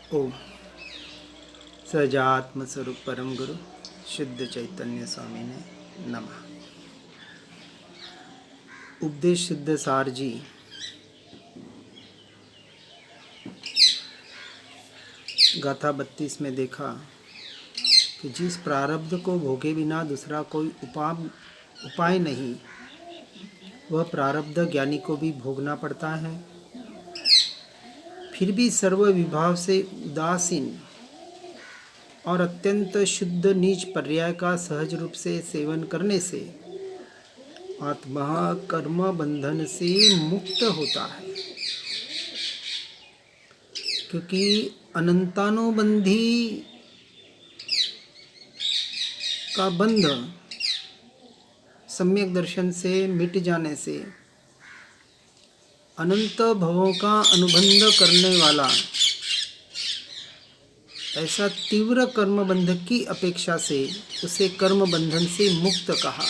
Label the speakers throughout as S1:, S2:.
S1: ओम सजात्म स्वरूप परम गुरु शुद्ध चैतन्य स्वामी ने नमः। उपदेश सिद्ध सार जी गाथा 32 में देखा कि जिस प्रारब्ध को भोगे बिना दूसरा कोई उपाय नहीं, वह प्रारब्ध ज्ञानी को भी भोगना पड़ता है। फिर भी सर्व विभाव से उदासीन और अत्यंत शुद्ध नीच पर्याय का सहज रूप से सेवन करने से आत्मा कर्म बंधन से मुक्त होता है, क्योंकि अनंतानुबंधी का बंध सम्यक दर्शन से मिट जाने से अनंत भवों का अनुबंध करने वाला ऐसा तीव्र कर्म बंधन की अपेक्षा से उसे कर्म बंधन से मुक्त कहा।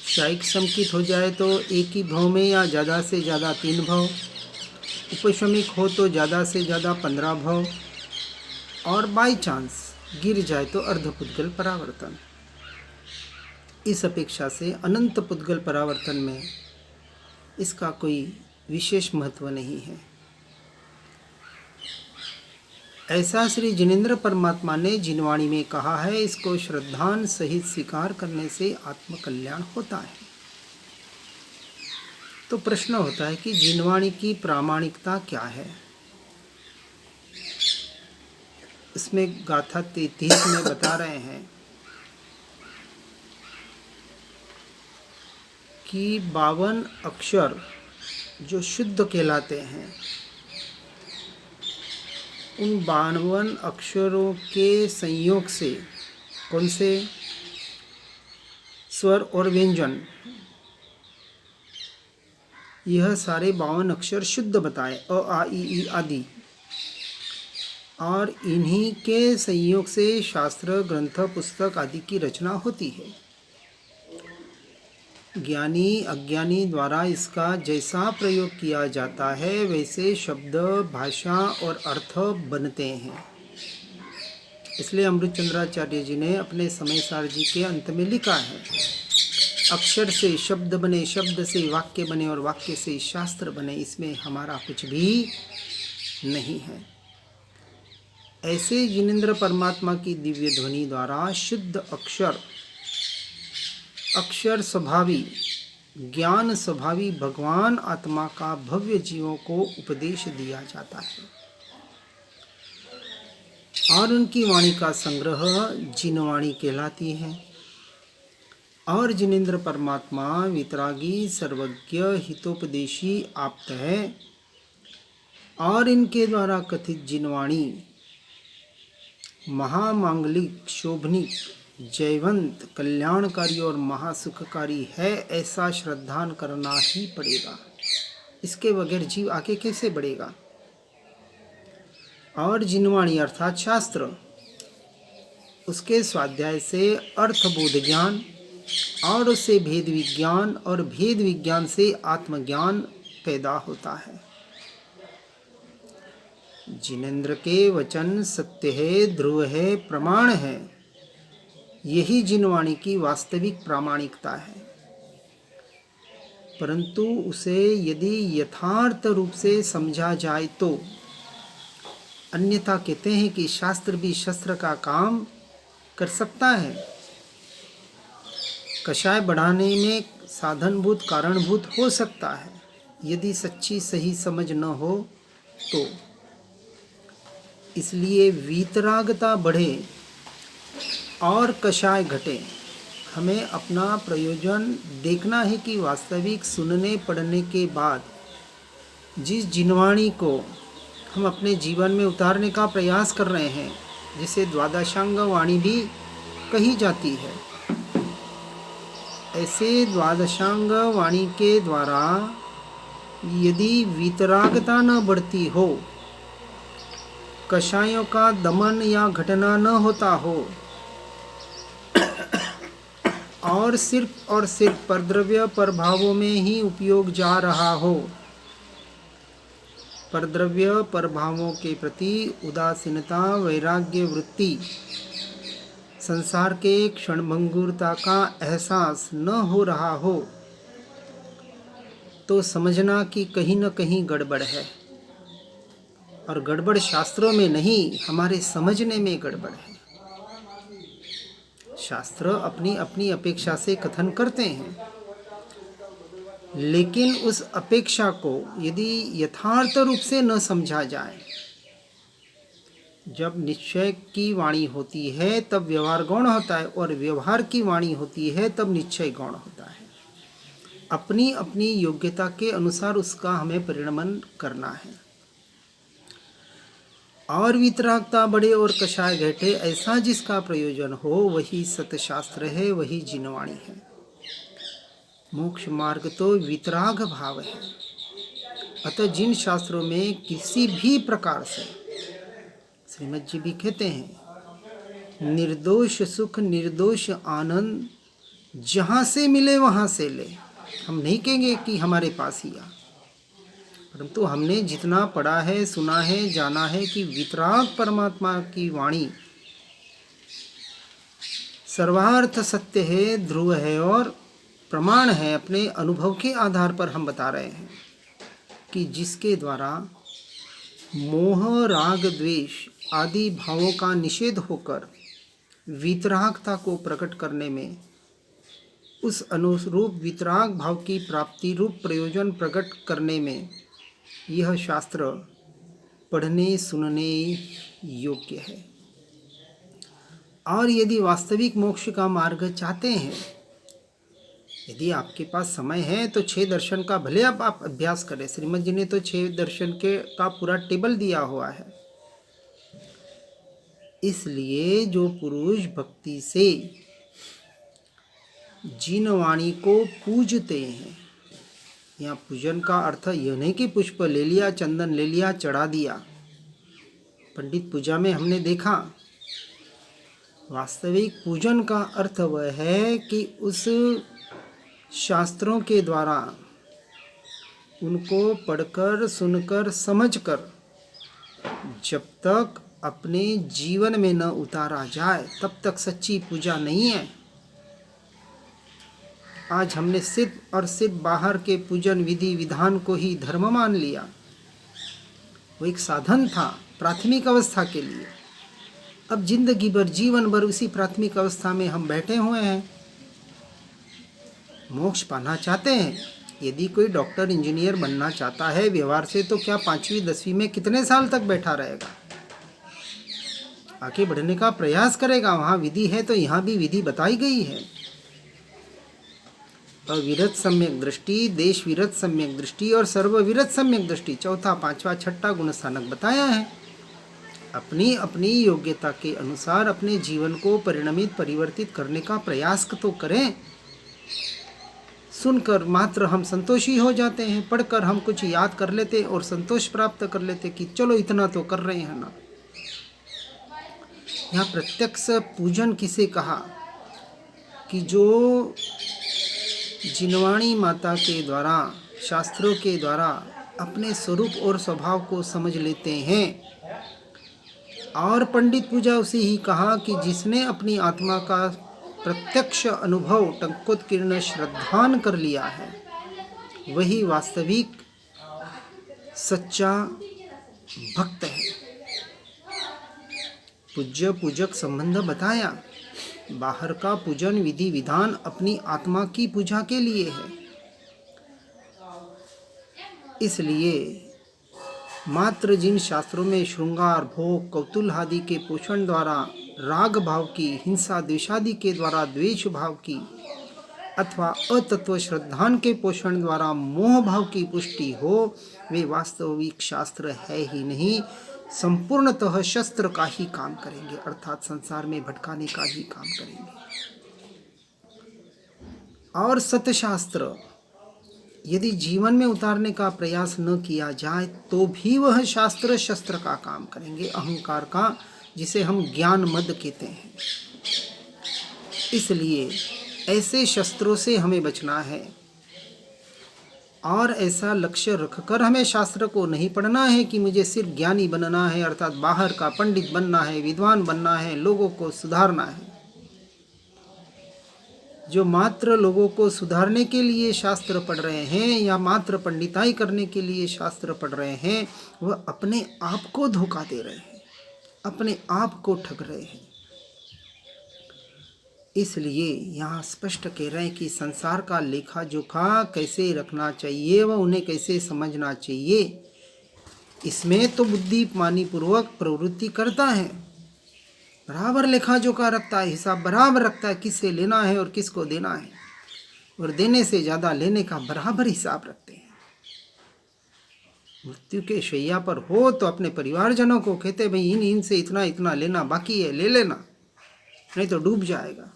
S1: शायिक संकित हो जाए तो एक ही भव में या ज़्यादा से ज़्यादा 3 भव, उपशमिक हो तो ज़्यादा से ज़्यादा 15 भव, और बाई चांस गिर जाए तो अर्धपुद्गल परावर्तन। इस अपेक्षा से अनंत पुद्गल परावर्तन में इसका कोई विशेष महत्व नहीं है। ऐसा श्री जिनेंद्र परमात्मा ने जिनवाणी में कहा है। इसको श्रद्धान सहित स्वीकार करने से आत्मकल्याण होता है। तो प्रश्न होता है कि जिनवाणी की प्रामाणिकता क्या है। इसमें गाथा 33 में बता रहे हैं कि 52 अक्षर जो शुद्ध कहलाते हैं, उन 52 अक्षरों के संयोग से कौन से स्वर और व्यंजन, यह सारे 52 अक्षर शुद्ध बताए, अ आ इ ई आदि, और इन्हीं के संयोग से शास्त्र ग्रंथ पुस्तक आदि की रचना होती है। ज्ञानी अज्ञानी द्वारा इसका जैसा प्रयोग किया जाता है वैसे शब्द भाषा और अर्थ बनते हैं। इसलिए अमृतचंद्राचार्य जी ने अपने समय सार जी के अंत में लिखा है, अक्षर से शब्द बने, शब्द से वाक्य बने और वाक्य से शास्त्र बने। इसमें हमारा कुछ भी नहीं है। ऐसे जिनेंद्र परमात्मा की दिव्य ध्वनि द्वारा शुद्ध अक्षर स्वभावी ज्ञान स्वभावी भगवान आत्मा का भव्य जीवों को उपदेश दिया जाता है, और उनकी वाणी का संग्रह जिनवाणी कहलाती है। और जिनेंद्र परमात्मा वितरागी सर्वज्ञ हितोपदेशी आप्त है, और इनके द्वारा कथित जिनवाणी महामांगलिक, शोभनिक, जयवंत, कल्याणकारी और महासुखकारी है, ऐसा श्रद्धान करना ही पड़ेगा। इसके बगैर जीव आगे कैसे बढ़ेगा। और जिनवाणी अर्थात शास्त्र, उसके स्वाध्याय से अर्थबोध ज्ञान, और उससे भेद विज्ञान, और भेद विज्ञान से आत्मज्ञान पैदा होता है। जिनेंद्र के वचन सत्य है, ध्रुव है, प्रमाण है। यही जिनवाणी की वास्तविक प्रामाणिकता है। परंतु उसे यदि यथार्थ रूप से समझा जाए तो, अन्यथा कहते हैं कि शास्त्र भी शस्त्र का काम कर सकता है। कषाय बढ़ाने में साधनभूत कारणभूत हो सकता है, यदि सच्ची सही समझ न हो तो। इसलिए वीतरागता बढ़े और कषाय घटे, हमें अपना प्रयोजन देखना है कि वास्तविक सुनने पढ़ने के बाद जिस जिनवाणी को हम अपने जीवन में उतारने का प्रयास कर रहे हैं, जिसे द्वादशांग वाणी भी कही जाती है, ऐसे द्वादशांग वाणी के द्वारा यदि वीतरागता न बढ़ती हो, कषायों का दमन या घटना न होता हो, और सिर्फ परद्रव्य प्रभावों में ही उपयोग जा रहा हो, परद्रव्य परभावों के प्रति उदासीनता, वैराग्य वृत्ति, संसार के क्षणभंगुरता का एहसास न हो रहा हो तो समझना कि कहीं न कहीं गड़बड़ है। और गड़बड़ शास्त्रों में नहीं, हमारे समझने में गड़बड़ है। शास्त्र अपनी अपनी अपेक्षा से कथन करते हैं, लेकिन उस अपेक्षा को यदि यथार्थ रूप से न समझा जाए, जब निश्चय की वाणी होती है तब व्यवहार गौण होता है, और व्यवहार की वाणी होती है तब निश्चय गौण होता है। अपनी अपनी योग्यता के अनुसार उसका हमें परिणमन करना है। और वितरागता बढ़े और कषाय घटे, ऐसा जिसका प्रयोजन हो वही सतशास्त्र है, वही जिनवाणी है। मोक्ष मार्ग तो वितराग भाव है। अतः जिन शास्त्रों में किसी भी प्रकार से, श्रीमद जी भी कहते हैं, निर्दोष सुख निर्दोष आनंद जहाँ से मिले वहाँ से ले। हम नहीं कहेंगे कि हमारे पास ही आ, परंतु हमने जितना पढ़ा है, सुना है, जाना है कि वितराग परमात्मा की वाणी सर्वार्थ सत्य है, ध्रुव है और प्रमाण है। अपने अनुभव के आधार पर हम बता रहे हैं कि जिसके द्वारा मोह राग द्वेष आदि भावों का निषेध होकर वितरागता को प्रकट करने में, उस अनुरूप वितराग भाव की प्राप्ति रूप प्रयोजन प्रकट करने में यह शास्त्र पढ़ने सुनने योग्य है। और यदि वास्तविक मोक्ष का मार्ग चाहते हैं, यदि आपके पास समय है तो 6 दर्शन का भले आप अभ्यास करें। श्रीमद जी ने तो 6 दर्शन का पूरा टेबल दिया हुआ है। इसलिए जो पुरुष भक्ति से जिन वाणी को पूजते हैं, यहाँ पूजन का अर्थ यह नहीं कि पुष्प ले लिया, चंदन ले लिया, चढ़ा दिया। पंडित पूजा में हमने देखा, वास्तविक पूजन का अर्थ वह है कि उस शास्त्रों के द्वारा उनको पढ़कर, सुनकर, समझकर जब तक अपने जीवन में न उतारा जाए तब तक सच्ची पूजा नहीं है। आज हमने सिर्फ और सिर्फ बाहर के पूजन विधि विधान को ही धर्म मान लिया। वो एक साधन था प्राथमिक अवस्था के लिए। अब जिंदगी भर, जीवन भर उसी प्राथमिक अवस्था में हम बैठे हुए हैं। मोक्ष पाना चाहते हैं। यदि कोई डॉक्टर इंजीनियर बनना चाहता है व्यवहार से, तो क्या 5वीं 10वीं में कितने साल तक बैठा रहेगा? आगे बढ़ने का प्रयास करेगा। वहाँ विधि है तो यहाँ भी विधि बताई गई है। अविरत सम्यक दृष्टि, देश विरत सम्यक दृष्टि और सर्वविरत सम्यक दृष्टि, चौथा, पांचवा, छठा गुण स्थानक बताया है। अपनी अपनी योग्यता के अनुसार अपने जीवन को परिणमित, परिवर्तित करने का प्रयास तो करें। सुनकर मात्र हम संतोषी हो जाते हैं, पढ़कर हम कुछ याद कर लेते और संतोष प्राप्त कर लेते कि चलो इतना तो कर रहे हैं ना। यहाँ प्रत्यक्ष पूजन किसे कहा कि जो जिनवाणी माता के द्वारा, शास्त्रों के द्वारा अपने स्वरूप और स्वभाव को समझ लेते हैं। और पंडित पूजा उसे ही कहा कि जिसने अपनी आत्मा का प्रत्यक्ष अनुभव टंकोत्कीर्ण श्रद्धान कर लिया है, वही वास्तविक सच्चा भक्त है। पूज्य पूजक संबंध बताया। बाहर का पूजन विधि विधान अपनी आत्मा की पूजा के लिए है। इसलिए मात्र जिन शास्त्रों में श्रृंगार, भोग, कौतूहल आदि के पोषण द्वारा राग भाव की, हिंसा द्वेषादि के द्वारा द्वेष भाव की, अथवा अतत्व श्रद्धान के पोषण द्वारा मोह भाव की पुष्टि हो, वे वास्तविक शास्त्र है ही नहीं, संपूर्णतः शस्त्र का ही काम करेंगे, अर्थात संसार में भटकाने का ही काम करेंगे। और सतशास्त्र यदि जीवन में उतारने का प्रयास न किया जाए तो भी वह शास्त्र शस्त्र का काम करेंगे, अहंकार का, जिसे हम ज्ञान मद कहते हैं। इसलिए ऐसे शस्त्रों से हमें बचना है। और ऐसा लक्ष्य रखकर हमें शास्त्र को नहीं पढ़ना है कि मुझे सिर्फ ज्ञानी बनना है, अर्थात बाहर का पंडित बनना है, विद्वान बनना है, लोगों को सुधारना है। जो मात्र लोगों को सुधारने के लिए शास्त्र पढ़ रहे हैं या मात्र पंडिताई करने के लिए शास्त्र पढ़ रहे हैं, वह अपने आप को धोखा दे रहे हैं, अपने आप को ठग रहे हैं। इसलिए यहाँ स्पष्ट कह रहे हैं कि संसार का लेखा जोखा कैसे रखना चाहिए व उन्हें कैसे समझना चाहिए, इसमें तो बुद्धिमानी पूर्वक प्रवृत्ति करता है, बराबर लेखा जोखा रखता है, हिसाब बराबर रखता है किससे लेना है और किसको देना है, और देने से ज़्यादा लेने का बराबर हिसाब रखते हैं। मृत्यु के शैया पर हो तो अपने परिवारजनों को कहते भाई इन से इतना इतना लेना बाकी है, ले लेना, नहीं तो डूब जाएगा।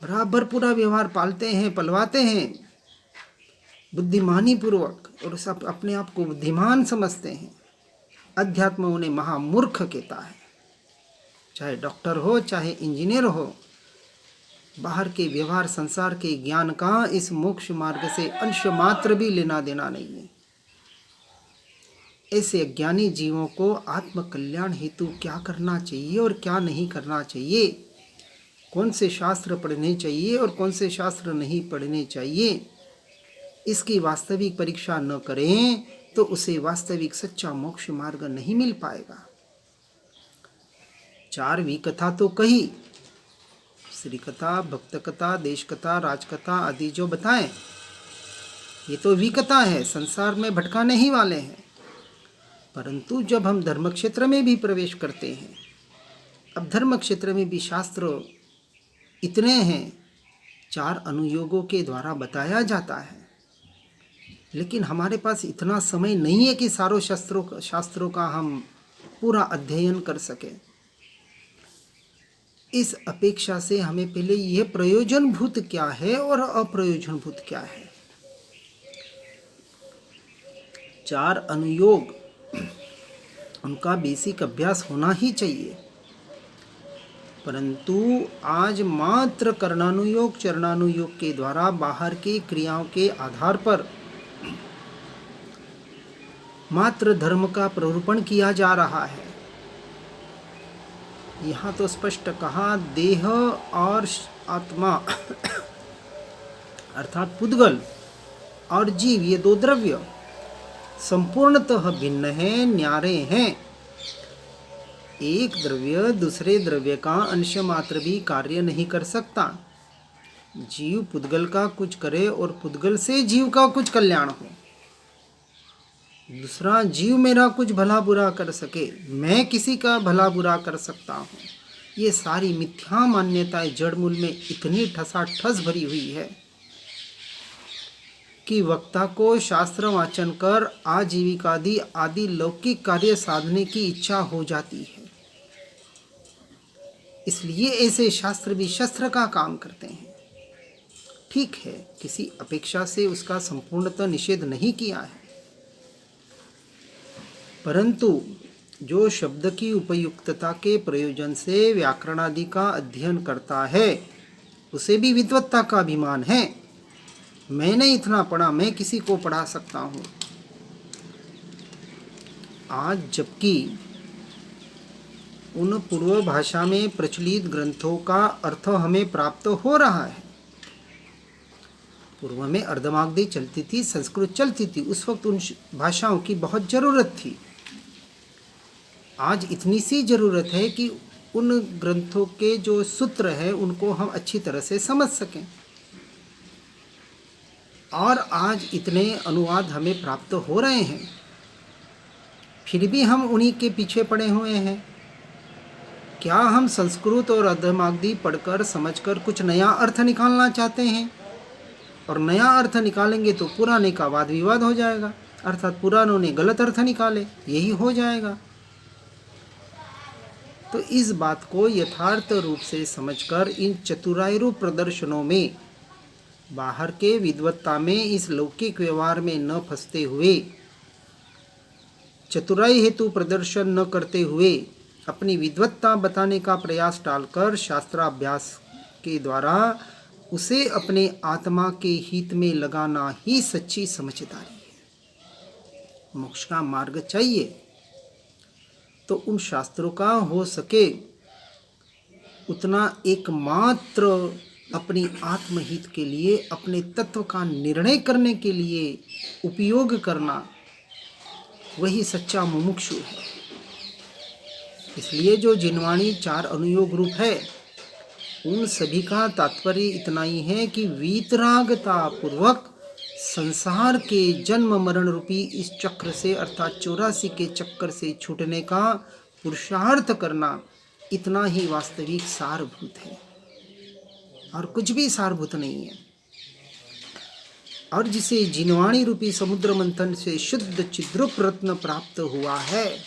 S1: बराबर पूरा व्यवहार पालते हैं, पलवाते हैं बुद्धिमानी पूर्वक, और सब अपने आप को बुद्धिमान समझते हैं। अध्यात्म उन्हें महामूर्ख कहता है। चाहे डॉक्टर हो, चाहे इंजीनियर हो, बाहर के व्यवहार संसार के ज्ञान का इस मोक्ष मार्ग से अंश मात्र भी लेना देना नहीं है। ऐसे अज्ञानी जीवों को आत्म कल्याण हेतु क्या करना चाहिए और क्या नहीं करना चाहिए, कौन से शास्त्र पढ़ने चाहिए और कौन से शास्त्र नहीं पढ़ने चाहिए, इसकी वास्तविक परीक्षा न करें तो उसे वास्तविक सच्चा मोक्ष मार्ग नहीं मिल पाएगा। 4 विकथा तो कही, श्री कथा, भक्त कथा, देश कथा, राजकथा आदि जो बताएं, ये तो विकथा है, संसार में भटकाने ही वाले हैं। परंतु जब हम धर्म क्षेत्र में भी प्रवेश करते हैं, अब धर्म क्षेत्र में भी शास्त्र इतने हैं, 4 अनुयोगों के द्वारा बताया जाता है, लेकिन हमारे पास इतना समय नहीं है कि सारों शास्त्रों का हम पूरा अध्ययन कर सकें। इस अपेक्षा से हमें पहले यह प्रयोजनभूत क्या है और अप्रयोजनभूत क्या है। 4 अनुयोग उनका बेसिक अभ्यास होना ही चाहिए, परंतु आज मात्र कर्णानुयोग चरणानुयोग के द्वारा बाहर की क्रियाओं के आधार पर मात्र धर्म का प्ररूपण किया जा रहा है। यहाँ तो स्पष्ट कहा, देह और आत्मा अर्थात पुद्गल और जीव, ये 2 द्रव्य संपूर्णतः भिन्न हैं, न्यारे हैं। एक द्रव्य दूसरे द्रव्य का अंश मात्र भी कार्य नहीं कर सकता। जीव पुद्गल का कुछ करे और पुद्गल से जीव का कुछ कल्याण हो, दूसरा जीव मेरा कुछ भला बुरा कर सके, मैं किसी का भला बुरा कर सकता हूँ, ये सारी मिथ्या मान्यताएं जड़मूल में इतनी ठसाठस भरी हुई है कि वक्ता को शास्त्र वाचन कर आजीविकादि आदि लौकिक कार्य साधने की इच्छा हो जाती है। इसलिए ऐसे शास्त्र भी शस्त्र का काम करते हैं। ठीक है, किसी अपेक्षा से उसका संपूर्णतः निषेध नहीं किया है, परंतु जो शब्द की उपयुक्तता के प्रयोजन से व्याकरण आदि का अध्ययन करता है, उसे भी विद्वत्ता का अभिमान है। मैंने इतना पढ़ा, मैं किसी को पढ़ा सकता हूँ। आज जबकि उन पूर्व भाषा में प्रचलित ग्रंथों का अर्थ हमें प्राप्त हो रहा है। पूर्व में अर्धमागधी चलती थी, संस्कृत चलती थी, उस वक्त उन भाषाओं की बहुत ज़रूरत थी। आज इतनी सी ज़रूरत है कि उन ग्रंथों के जो सूत्र हैं उनको हम अच्छी तरह से समझ सकें, और आज इतने अनुवाद हमें प्राप्त हो रहे हैं, फिर भी हम उन्हीं के पीछे पड़े हुए हैं। क्या हम संस्कृत और अर्धमागधी पढ़कर समझकर कुछ नया अर्थ निकालना चाहते हैं? और नया अर्थ निकालेंगे तो पुराने का वाद विवाद हो जाएगा, अर्थात पुरानों ने गलत अर्थ निकाले, यही हो जाएगा। तो इस बात को यथार्थ रूप से समझकर इन चतुराई रूप प्रदर्शनों में, बाहर के विद्वत्ता में, इस लौकिक व्यवहार में न फंसते हुए, चतुराई हेतु प्रदर्शन न करते हुए, अपनी विद्वत्ता बताने का प्रयास टालकर शास्त्राभ्यास के द्वारा उसे अपने आत्मा के हित में लगाना ही सच्ची समझदारी है। मोक्ष का मार्ग चाहिए तो उन शास्त्रों का हो सके उतना एकमात्र अपनी आत्महित के लिए, अपने तत्व का निर्णय करने के लिए उपयोग करना, वही सच्चा मुमुक्षु है। इसलिए जो जिनवाणी 4 अनुयोग रूप है, उन सभी का तात्पर्य इतना ही है कि वीतरागता पूर्वक संसार के जन्म मरण रूपी इस चक्र से, अर्थात 84 के चक्कर से छूटने का पुरुषार्थ करना, इतना ही वास्तविक सारभूत है और कुछ भी सारभूत नहीं है। और जिसे जिनवाणी रूपी समुद्र मंथन से शुद्ध चिद्रूप रत्न प्राप्त हुआ है,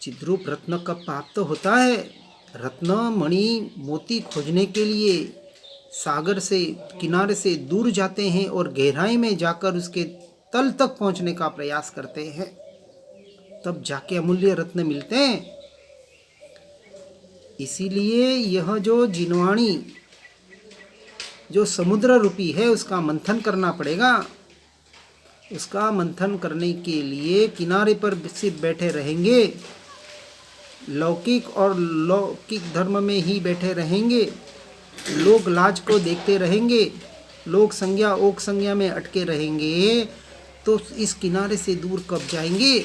S1: चिद्रूप रत्न कब प्राप्त होता है? रत्न मणि मोती खोजने के लिए सागर से, किनारे से दूर जाते हैं और गहराई में जाकर उसके तल तक पहुंचने का प्रयास करते हैं, तब जाके अमूल्य रत्न मिलते हैं। इसीलिए यह जो जिनवाणी जो समुद्र रूपी है, उसका मंथन करना पड़ेगा। उसका मंथन करने के लिए किनारे पर सिर्फ बैठे रहेंगे, लौकिक और लौकिक धर्म में ही बैठे रहेंगे, लोग लाज को देखते रहेंगे, लोग संज्ञा ओक संज्ञा में अटके रहेंगे, तो इस किनारे से दूर कब जाएंगे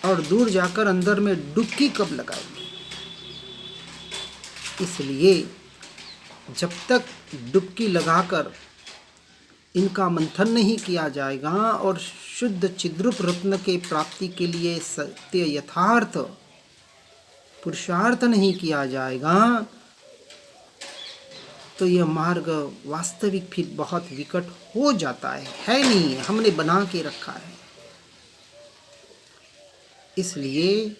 S1: और दूर जाकर अंदर में डुबकी कब लगाएंगे। इसलिए जब तक डुबकी लगाकर इनका मंथन नहीं किया जाएगा और शुद्ध चिद्रूप रत्न के प्राप्ति के लिए सत्य यथार्थ पुरुषार्थ नहीं किया जाएगा, तो यह मार्ग वास्तविक फिर बहुत विकट हो जाता है नहीं है, हमने बना के रखा है। इसलिए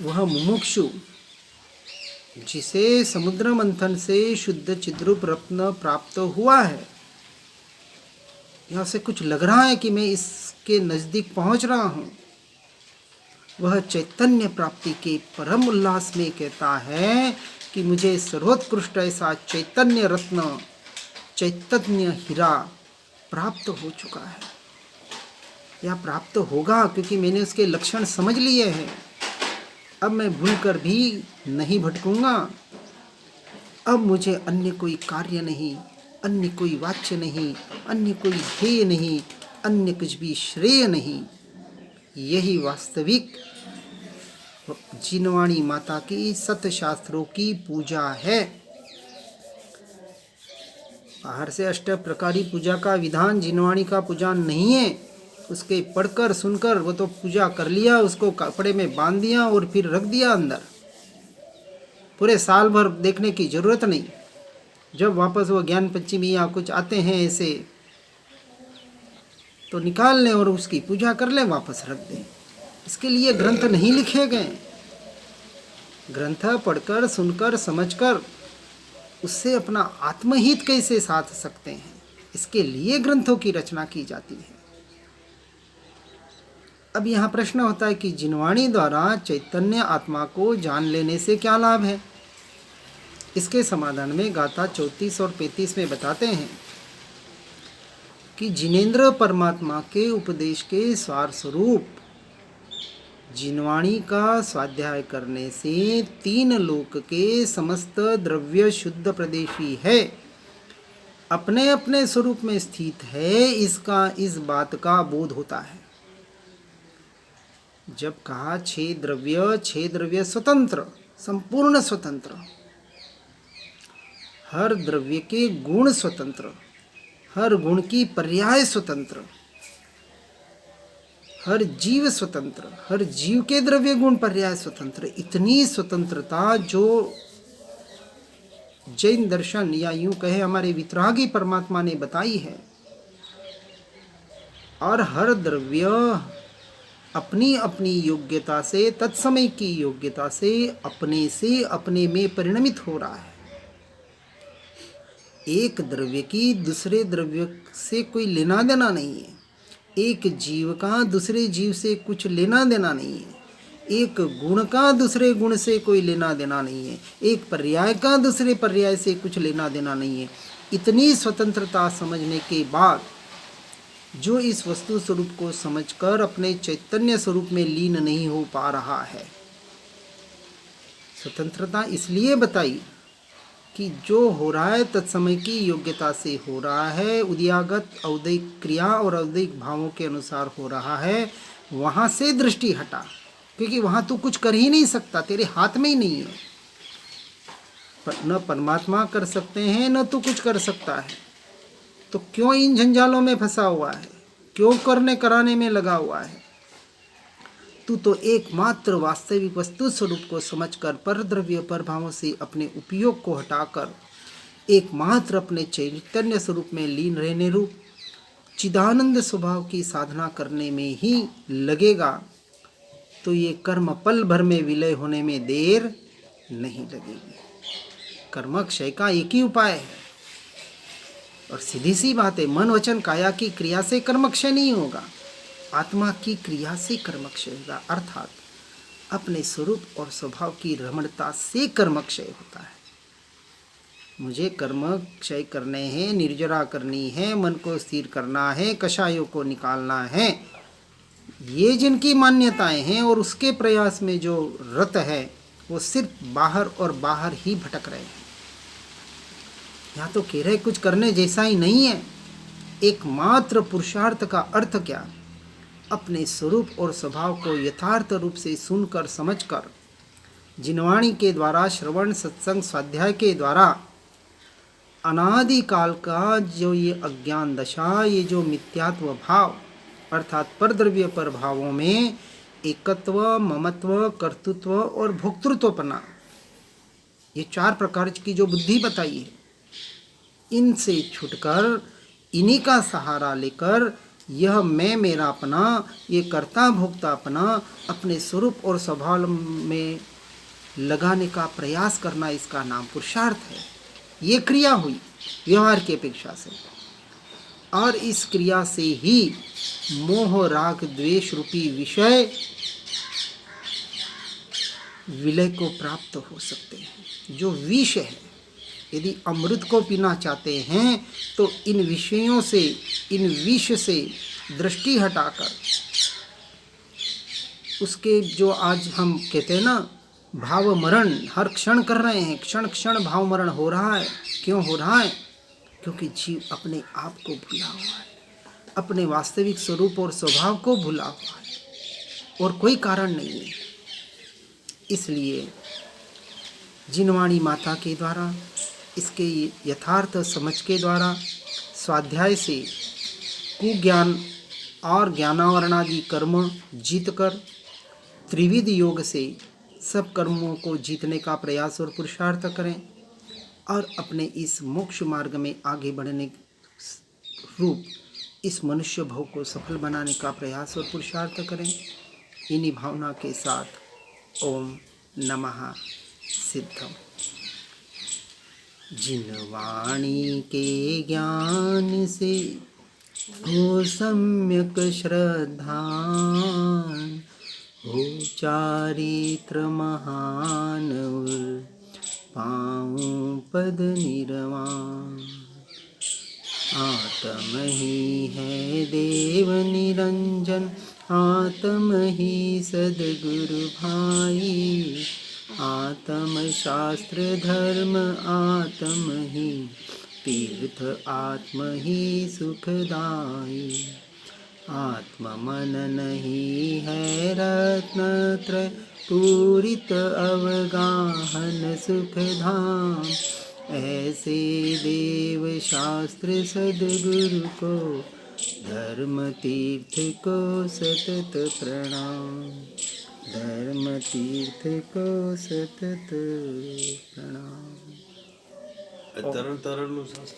S1: वह मुमुक्षु जिसे समुद्र मंथन से शुद्ध चिद्रूप रत्न प्राप्त हुआ है, यहाँ से कुछ लग रहा है कि मैं इसके नज़दीक पहुँच रहा हूँ, वह चैतन्य प्राप्ति के परम उल्लास में कहता है कि मुझे सर्वोत्कृष्ट ऐसा चैतन्य रत्न, चैतन्य हीरा प्राप्त हो चुका है, या प्राप्त होगा, क्योंकि मैंने उसके लक्षण समझ लिए हैं। अब मैं भूलकर भी नहीं भटकूंगा। अब मुझे अन्य कोई कार्य नहीं, अन्य कोई वाच्य नहीं, अन्य कोई ध्येय नहीं, अन्य कुछ भी श्रेय नहीं। यही वास्तविक जिनवाणी माता की सत शास्त्रों की पूजा है। बाहर से अष्ट प्रकारी पूजा का विधान जिनवाणी का पूजा नहीं है। उसके पढ़कर सुनकर वो तो पूजा कर लिया, उसको कपड़े में बांध दिया और फिर रख दिया अंदर, पूरे साल भर देखने की जरूरत नहीं। जब वापस वो ज्ञान पंचमी या कुछ आते हैं ऐसे, तो निकाल लें और उसकी पूजा कर लें, वापस रख दें। इसके लिए ग्रंथ नहीं लिखे गए। ग्रंथ पढ़कर सुनकर समझकर उससे अपना आत्महित कैसे साध सकते हैं, इसके लिए ग्रंथों की रचना की जाती है। अब यहाँ प्रश्न होता है कि जिनवाणी द्वारा चैतन्य आत्मा को जान लेने से क्या लाभ है। इसके समाधान में गाथा 34 और 35 में बताते हैं कि जिनेंद्र परमात्मा के उपदेश के सार स्वरूप जिनवाणी का स्वाध्याय करने से 3 लोक के समस्त द्रव्य शुद्ध प्रदेशी है, अपने अपने स्वरूप में स्थित है, इसका इस बात का बोध होता है। जब कहा 6 द्रव्य स्वतंत्र, संपूर्ण स्वतंत्र, हर द्रव्य के गुण स्वतंत्र, हर गुण की पर्याय स्वतंत्र, हर जीव स्वतंत्र, हर जीव के द्रव्य गुण पर्याय स्वतंत्र, इतनी स्वतंत्रता जो जैन दर्शन या यूं कहे हमारे वितरागी परमात्मा ने बताई है। और हर द्रव्य अपनी अपनी योग्यता से, तत्समय की योग्यता से अपने में परिणमित हो रहा है। एक द्रव्य की दूसरे द्रव्य से कोई लेना देना नहीं है। एक जीव का दूसरे जीव से कुछ लेना देना नहीं है। एक गुण का दूसरे गुण से कोई लेना देना नहीं है, एक पर्याय का दूसरे पर्याय से कुछ लेना देना नहीं है। इतनी स्वतंत्रता समझने के बाद जो इस वस्तु स्वरूप को समझकर अपने चैतन्य स्वरूप में लीन नहीं हो पा रहा है, स्वतंत्रता इसलिए बताई कि जो हो रहा है तत्समय की योग्यता से हो रहा है, उदयागत औदिक क्रिया और औदिक भावों के अनुसार हो रहा है, वहाँ से दृष्टि हटा, क्योंकि वहाँ तू कुछ कर ही नहीं सकता, तेरे हाथ में ही नहीं है। न परमात्मा कर सकते हैं न तू कुछ कर सकता है, तो क्यों इन झंझालों में फंसा हुआ है, क्यों करने कराने में लगा हुआ है। तू तो एकमात्र वास्तविक वस्तु स्वरूप को समझकर पर द्रव्य पर भावों से अपने उपयोग को हटाकर एकमात्र अपने चैतन्य स्वरूप में लीन रहने रूप चिदानंद स्वभाव की साधना करने में ही लगेगा, तो ये कर्म पल भर में विलय होने में देर नहीं लगेगी। कर्म क्षय का एक ही उपाय है, और सीधी सी बात है, मन वचन काया की क्रिया से कर्म क्षय नहीं होगा, आत्मा की क्रिया से कर्म क्षय होगा, अर्थात अपने स्वरूप और स्वभाव की रमणता से कर्म क्षय होता है। मुझे कर्म क्षय करने हैं, निर्जरा करनी है, मन को स्थिर करना है, कषायों को निकालना है, ये जिनकी मान्यताएं हैं और उसके प्रयास में जो रत है, वो सिर्फ बाहर और बाहर ही भटक रहे हैं। यहाँ तो कह रहे कुछ करने जैसा ही नहीं है। एकमात्र पुरुषार्थ का अर्थ क्या? अपने स्वरूप और स्वभाव को यथार्थ रूप से सुनकर समझकर जिनवाणी के द्वारा, श्रवण सत्संग स्वाध्याय के द्वारा अनादि काल का जो ये अज्ञान दशा, ये जो मिथ्यात्व भाव अर्थात परद्रव्य पर भावों में एकत्व, ममत्व, कर्तृत्व और भोक्तृत्वपना, ये 4 प्रकार की जो बुद्धि बताई है, इनसे छुटकर इन्हीं का सहारा लेकर यह मैं मेरा अपना, ये कर्ता भोक्ता अपना अपने स्वरूप और स्वभाव में लगाने का प्रयास करना, इसका नाम पुरुषार्थ है। ये क्रिया हुई व्यवहार की अपेक्षा से, और इस क्रिया से ही मोह राग द्वेष रूपी विषय विलय को प्राप्त हो सकते हैं। जो विष है, यदि अमृत को पीना चाहते हैं तो इन विषयों से, इन विष से दृष्टि हटाकर उसके जो आज हम कहते हैं ना भाव मरण हर क्षण कर रहे हैं, क्षण क्षण भाव मरण हो रहा है। क्यों हो रहा है? क्योंकि जीव अपने आप को भूला हुआ है, अपने वास्तविक स्वरूप और स्वभाव को भूला हुआ है, और कोई कारण नहीं है। इसलिए जिनवाणी माता के द्वारा, इसके यथार्थ समझ के द्वारा, स्वाध्याय से कुज्ञान और ज्ञानावरणादि कर्म जीतकर त्रिविध योग से सब कर्मों को जीतने का प्रयास और पुरुषार्थ करें, और अपने इस मोक्ष मार्ग में आगे बढ़ने रूप इस मनुष्य भव को सफल बनाने का प्रयास और पुरुषार्थ करें। इन्हीं भावना के साथ ओम नमः सिद्धम। जिनवाणी के ज्ञान से हो सम्यक श्रद्धान, हो चारित्र महान पाऊं पद निर्वाण। आत्म ही है देव निरंजन, आत्म ही सद्गुरु भाई, आत्म शास्त्र धर्म आत्म ही तीर्थ, आत्म ही सुखदाई। आत्म मन नहीं है रत्नत्रय पूरित अवगाहन सुखधाम, ऐसे देव शास्त्र सद्गुरु को धर्म तीर्थ को सतत प्रणाम, धर्म तीर्थ को सतत प्रणाम।
S2: तरल तरल